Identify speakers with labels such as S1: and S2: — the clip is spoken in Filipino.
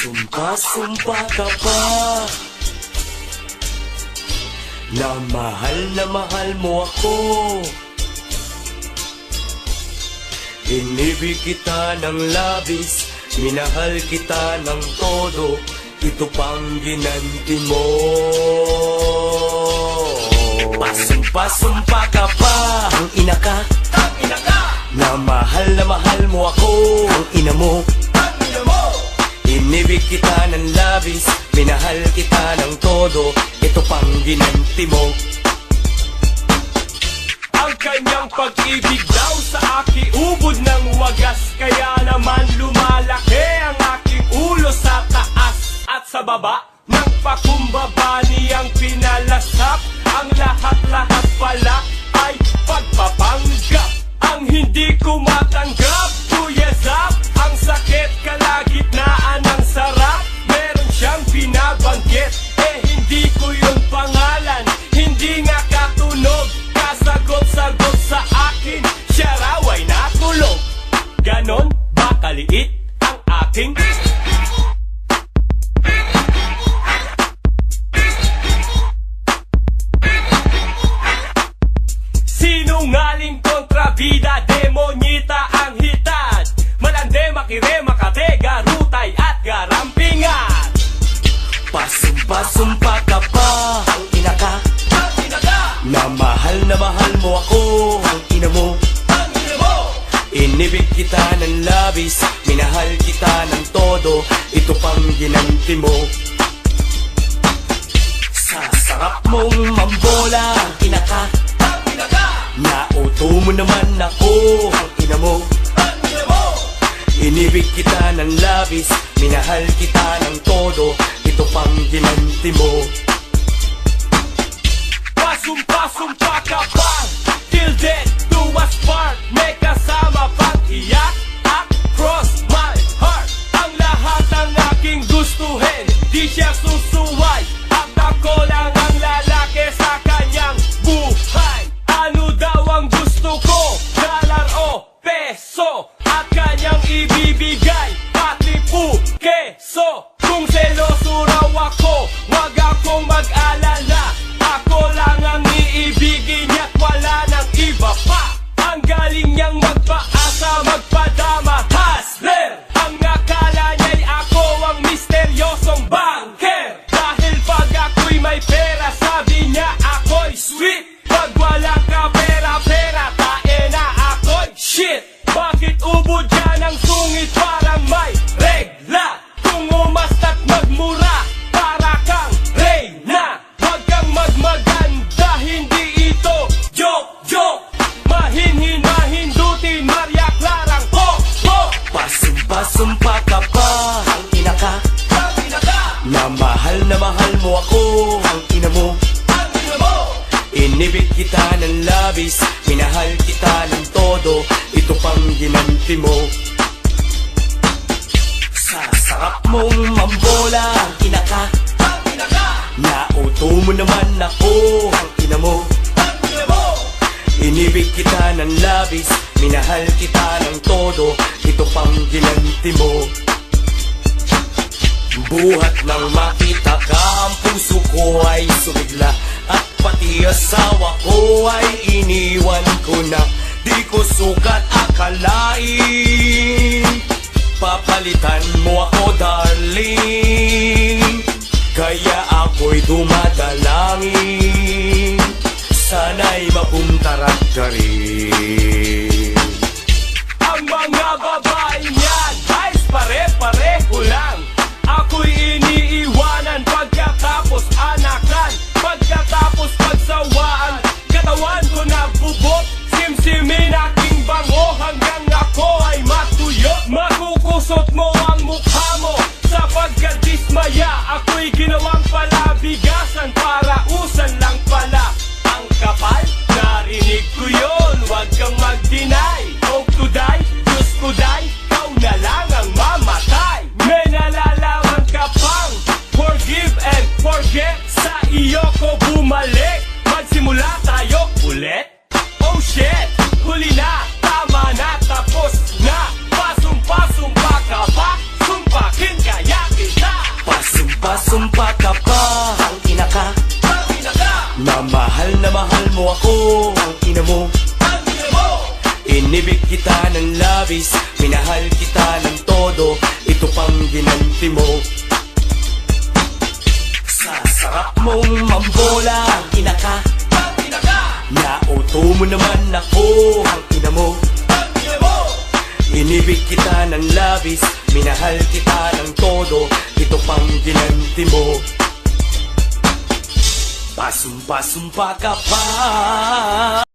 S1: Sumpa-sumpa ka pa na mahal mo ako. Inibig kita ng labis, minahal kita ng todo. Ito pang ginanti mo. Pasumpa-sumpa ka pa, ang ina ka, na mahal mo ako. Ang ina mo, inibig kita ng labis, minahal kita ng todo. Ito pang ginanti mo.
S2: Ang kanyang pag-ibig daw sa akin ubod ng wagas, kaya naman lumalaki ang aking ulo sa taas at sa baba. Nang pakumbaba niyang pinalasap, ang lahat-lahat pala ay pagpapanggap. Ang hindi ko matanggap, Kuya Zap, ang sakit kalagitnaan ng sarap. Meron siyang binabanggit, hindi ko yung pangalan. Hindi nga katunog, kasagot-sagot sa akin, siya raw ay nakulog. Ganon ba kaliit ang aking sinungaling kontrabida, demonyita ang hitad. Malande, makire, makate, garutay at garampingat.
S1: Pasumpa-sumpa ka pa, ang ina ka, na mahal mo ako. Ang ina mo, inibig kita ng labis, minahal kita ng todo. Ito pang ginanti mo. Sa sarap mong mambola, ang ina ka, nauto mo naman ako. Ang ina mo, inibig kita ng labis, minahal kita ng todo. Ito pang ginanti mo.
S2: Pasumpa-sumpa ka pa, till death do us part. May kasama pang iyak, across my heart. Ang lahat ng aking gustuhin, di siya susuway. At ako lang ang lalaki sa kanyang buhay. Ano daw ang gusto ko? Dollar o peso, at kanyang ibibigay pati po keso. Kung seloso raw ako, wag akong mag-alala. Ako lang ang iibigin niya't wala nang iba pa. Ang galing niyang magpaasa, magpadama, hustler. Ang akala niya'y ako ang misteryosong banker. Dahil pag ako'y may pera, sabi niya ako'y sweet. Pag wala ka pera, tae na ako'y shit. Bakit ubod yan ang sungit parang may regla? Kung umasta't magmura, para kang reyna. Huwag kang magmaganda, hindi ito joke. Mahindutin, Maria Clarang pop.
S1: Pasumpa-sumpa ka pa, ang ina ka, na mahal mo ako. Ang ina mo, inibig kita ng labis, minahal kita ng todo. Ito pang ginanti mo. Sa sarap mong mambola, ang ina ka, nauto mo naman ako. Ang ina mo, inibig kita ng labis, minahal kita ng todo. Ito pang ginanti mo. Buhat nang makita ka, ang puso ko ay sumigla, at pati asawa ko ay iniwan ko na. Di ko sukat akalain, papalitan mo ako darling. Kaya ako'y dumadalangin, sana'y mapuntarat ka rin.
S2: Ang mga babae niyan, guys, pare-pareho lang. Ako'y iniiwanan, pagkatapos anakan, pagkatapos pagsawaan. Katawan ko nabubot, simsimin aking bango, hanggang ako ay matuyo. Makukusot mo ang mukha mo, sapagkat dismaya. Ako'y ginawang palabigasan, para usan lang pala. Ang kapal, narinig ko yun, wag kang mag-deny. Hope to die, Diyos ko die, ikaw na lang ang mamatay. May nalalaman ka pang forgive and forget, sa iyo ko bumalik, magsimula tayo ulit. Oh shit, huli na, tama na, tapos na. Pasumpa-sumpa ka pa, sumpakin kaya kita.
S1: labis, minahal kita ng todo, ito pang ginanti mo. Sa sarap mong mambola, ang ina ka, nauto mo naman ako, ang ina mo. Inibig kita ng labis, minahal kita ng todo, ito pang ginanti mo. Pasumpa-sumpa ka pa.